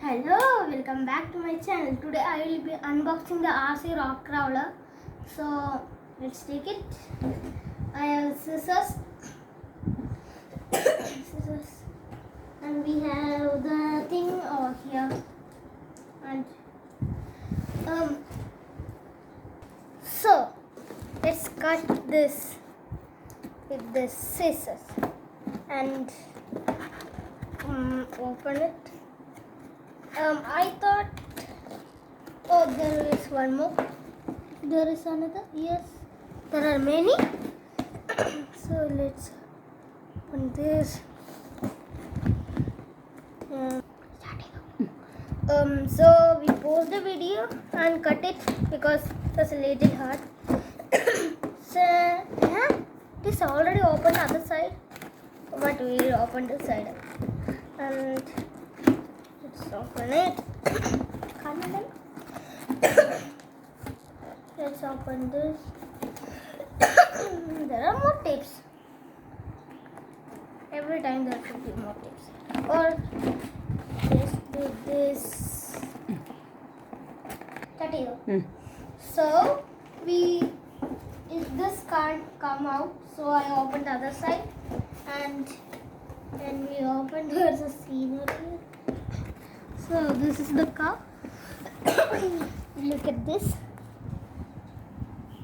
Hello, welcome back to my channel. Today I will be unboxing the RC Rock Crawler. So let's take it. I have scissors, and we have the thing over here. And so let's cut this with the scissors and open it. I thought, oh, there is one more. There is another. Yes, there are many. So let's open this. So we pause the video and cut it because it's a little hard. So yeah, it is already opened other side, but we will open this side and. Let's open it. Let's open this. There are more tapes. Every time there should be more tapes. Or let's do this. So if this can't come out, so I opened the other side, and then we opened there's a scenery. So this is the car. Look at this.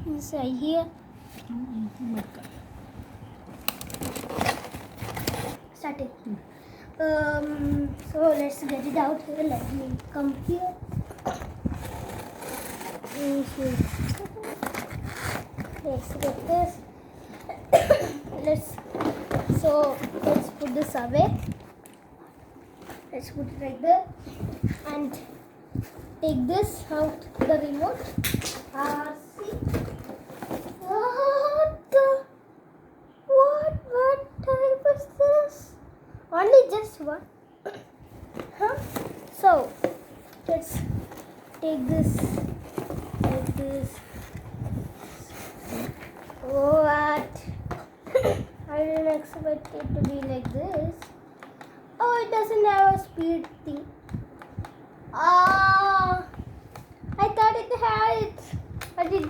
Inside here. Starting. So let's get it out here. Let me come here. Let's get this. Let's put this away. Let's put it right there and take this out the remote. See what type is this? Only just one. So let's take this like this. What? I didn't expect it to be like this. Oh, it doesn't have a speed thing. I thought it had it, but it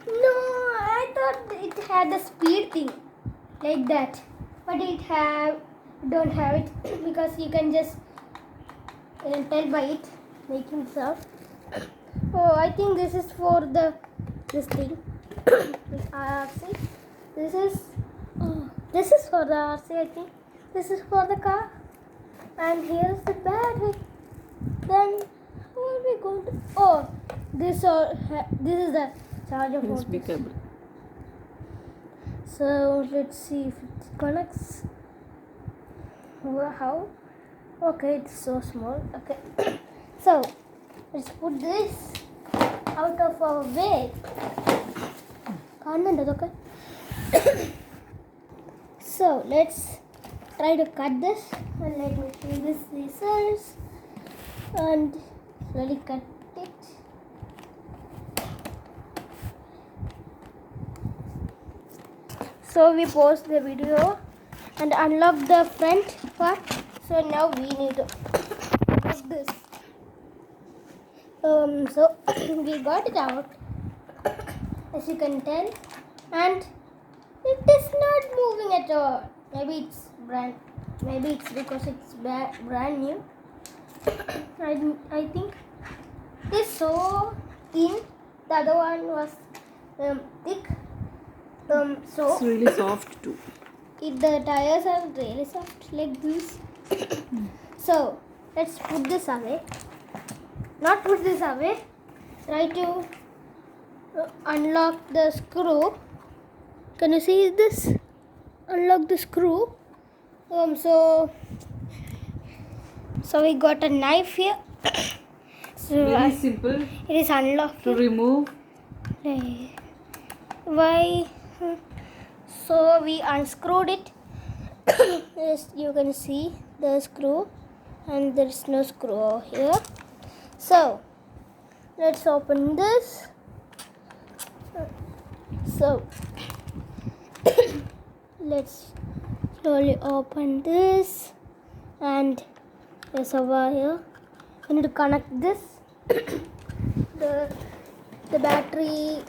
no. I thought it had the speed thing like that, but don't have it because you can just tell by it making sound. Oh, I think this is for this thing. This RC. This is for the RC. I think this is for the car. And here's the battery. Then how are we going to? Oh, this is the charger for this. Cable. So let's see if it connects. How? Okay, it's so small. Okay, so let's put this out of our way. Okay. So let's try to cut this, and let me take this scissors and slowly cut it. So we pause the video and unlock the front part. So now we need to put this. So we got it out, as you can tell, and it is not moving at all. Maybe it's because it's brand new. I think it's so thin. The other one was thick. So it's really soft too. The tires are really soft like this. So let's put this away. Not put this away. Try to unlock the screw. Can you see this? Unlock the screw. So we got a knife here. So very simple. It is unlocked to remove. Why? So we unscrewed it. Yes, you can see the screw, and there is no screw over here. So let's open this. So let's slowly open this, and there's a wire you need to connect this. the battery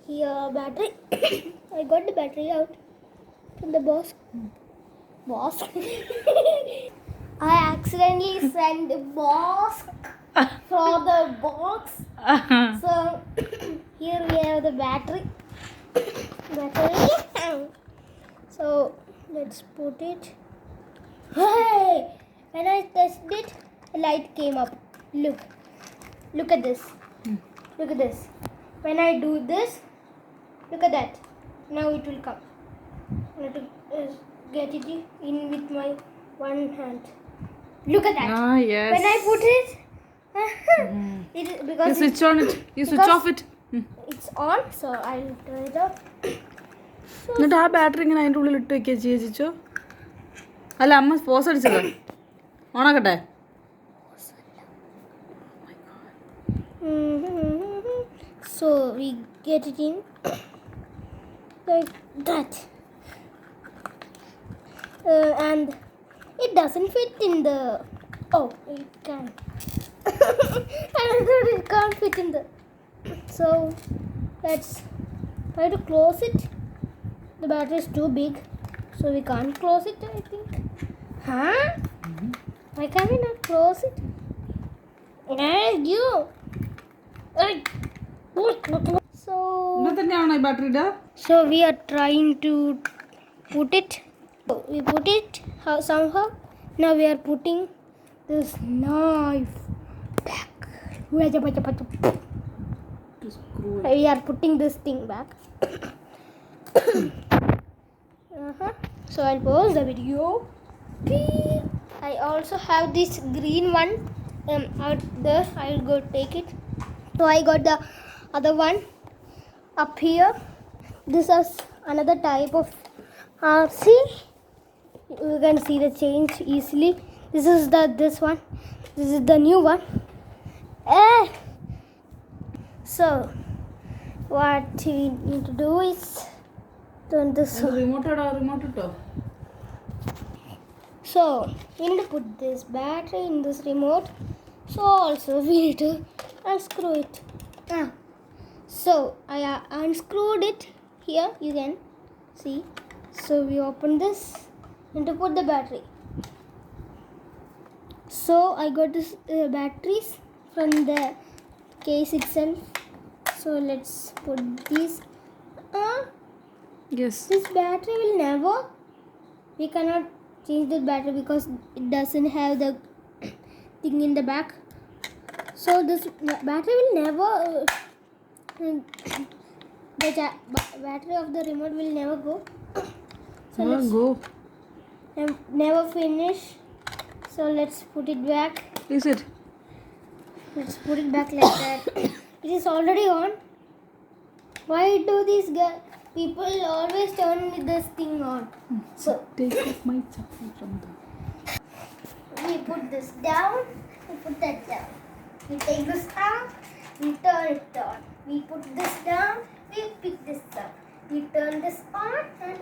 here. Battery. I got the battery out from the box. I accidentally sent the box for the box. So here we have the battery. So let's put it. Hey! When I tested it, a light came up. Look at this. Look at this. When I do this, look at that. Now it will come. I have to get it in with my one hand. Look at that. Ah, yes. When I put it, it is because You switch on it. You switch off it. it's on, so I'll turn it off. എന്നിട്ട് ആ battery ഇങ്ങനെ അതിൻ്റെ ഉള്ളിൽ ഇട്ട് വെക്കുക ചേച്ചിച്ചോ? അല്ല അമ്മ pose അടിച്ചത് ഓണാക്കട്ടെ? So we get it in like that, and it doesn't fit in the. Oh, it can. I thought it can't fit in the. So let's try to close it. The battery is too big, so we can't close it, I think. Huh? Why can we not close it? Hey, you! So ഇങ്ങനെ തന്നെയാണോ ഈ battery ഇടുക? we are trying to put it. We put it somehow. Now we are putting this knife back. We are putting this thing back. So I'll pause the video. I also have this green one out there. I'll go take it. So I got the other one up here. This is another type of RC. You can see the change easily. This is this one. This is the new one. So what we need to do is turn this. Remote ഇട്ടോ? So we need to put this battery in this remote. So also we need to unscrew it. So I unscrewed it here. You can see. So we open this and to put the battery. So I got this batteries from the case itself. So let's put these. Yes. This battery will never. We cannot change the battery because it doesn't have the thing in the back. So this battery will never. The battery of the remote will never go. So let's Go. never finish. So let's put it back. Is it? Let's put it back like that. It is already on. Why do these people always turn this thing on? So Take off my chapel from the. we put this down. We put that down. We take this out. We turn it on. We put this down. We pick this up. We turn this on and.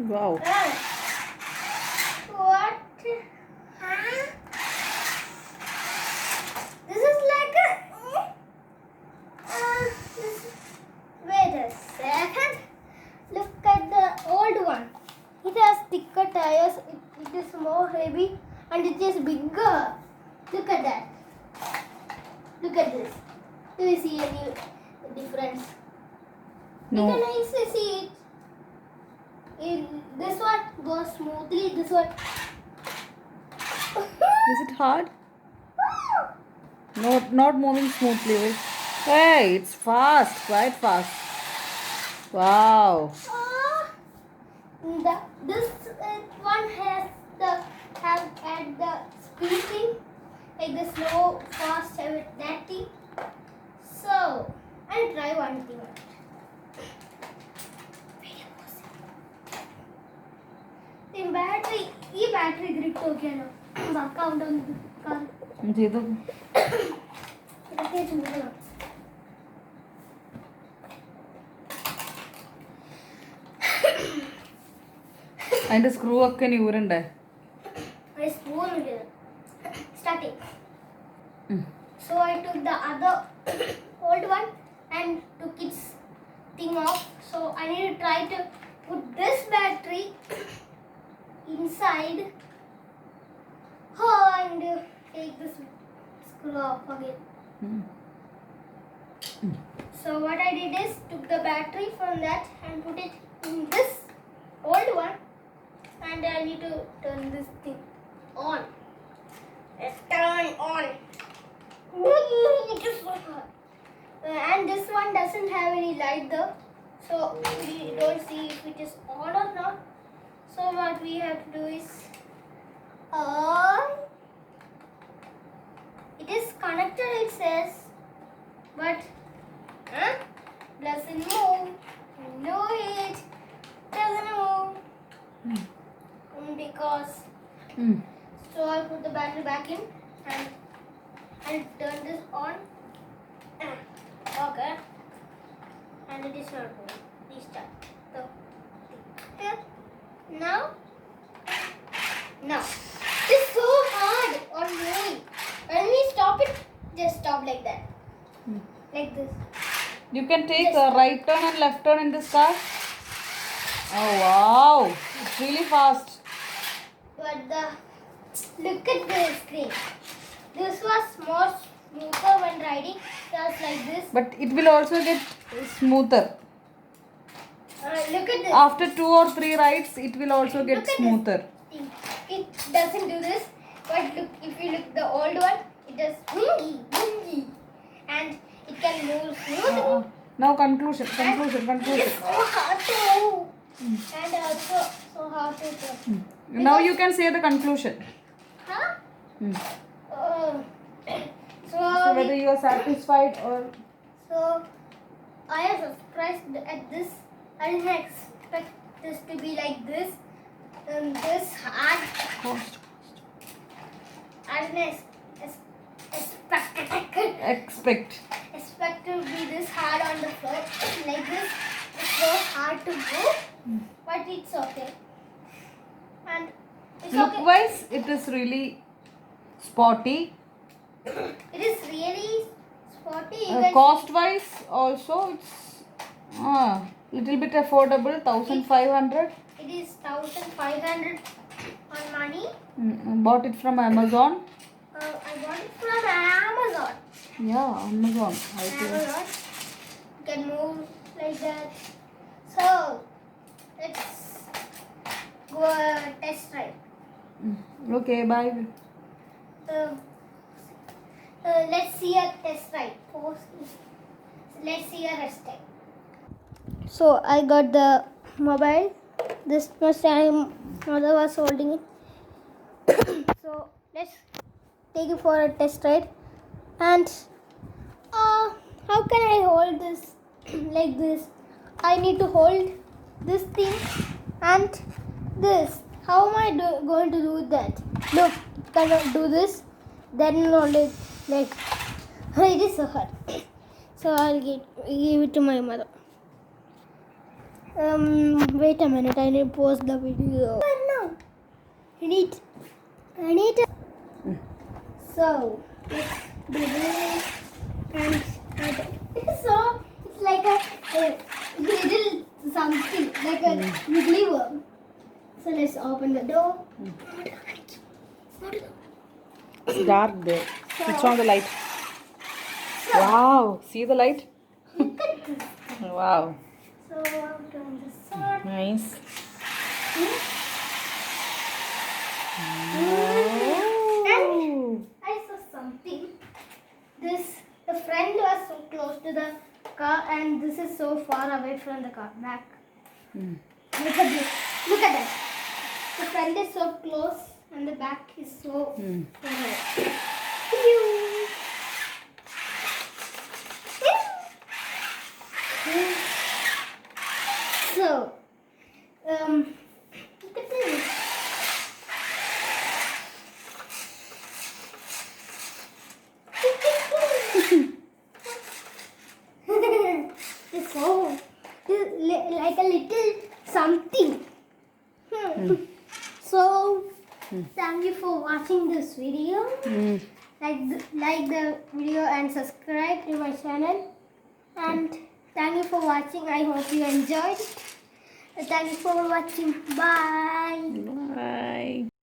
Wow. What? Huh? This is like a. Wait a second. Look at the old one. It has thicker tires. It is more heavy and it is bigger. Look at that. Look at this. Do you see any difference? No. You can easily see it. This one goes smoothly. This one. Is it hard? Not moving smoothly. Right? Hey, it's fast, quite fast. Wow. This one has had the speed thing, like the slow, fast, that thing. So I'll try one thing. The battery, grip हो गया ना, बाका उड़ा car. ചെയ്തു. ഇതൊക്കെ ചൂടാണ്. അതിന്റെ screw ഒക്കെ നീ ഊരണ്ടേ? I spoon it. starting. Mm. So I took the other old one and took its thing off. So I need to try to put this battery inside. Oh, and take this screw off again. Mm. So what I did is took the battery from that and put it in this old one, and I need to turn this thing on. Let's turn on. It is so hot. And this one doesn't have any light though, so we don't see if it is on or not. So what we have to do is on. It is connected, it says, but doesn't move. No, it doesn't move. Because Mm. so I put the battery back in and turn this on. Okay. And it is not moving. Restart. So here. Now. It's so hard on moving. When we stop it, just stop like that. Mm. Like this. You can take a right turn and left turn in this car. Oh wow, it's really fast. But look at the screen. This was more smoother when riding. Just like this. But it will also get smoother. Look at this. After 2 or 3 rides, it will also get Look at smoother. thing. It doesn't do this. But look, if you look the old one, it does boongy, and it can move smoothly. Now conclusion. It is so hard to move. And also so hard to turn. Now you can say the conclusion. Huh? Mm. Uh, So so whether you are satisfied or So I am surprised at this. I didn't expect this to be like this. This hard. cost. I didn't Expect. expect to be this hard on the floor. Like this. It's so hard to move. But it's okay. And it's Look okay. wise, it is really sporty. It is really sporty. Even Cost wise, also it's little bit affordable. 1,500. it is 1,500 on money. Bought it from Amazon. I bought it from Amazon. Yeah, Amazon. I think. Amazon. You can move like that. So let's go test drive. Okay, bye. Let's see a test drive. Let's see a rest time. So I got the mobile. This much time mother was holding it. So let's take it for a test ride. And how can I hold this like this? I need to hold this thing and this. How am I going to do that? Look, cannot do this. Then only like it is so hard. So I'll give it to my mother. Wait a minute. I need to pause the video. No, I need to. So let's do this and it's like a little something like a wiggly worm. So let's open the door. It's dark there. Switch on the light. Wow, see the light? Look at this. Wow, So I'll turn this on. nice. And I saw something. The friend was so close to the car, and this is so far away from the car. Back. Look at this. Look at that. The friend is so close, and the back is so far away. So, look at this. It's so like a little something. So thank you for watching this video. Like the video and subscribe to my channel. And thank you for watching. I hope you enjoyed. Thank you for watching. Bye. Bye.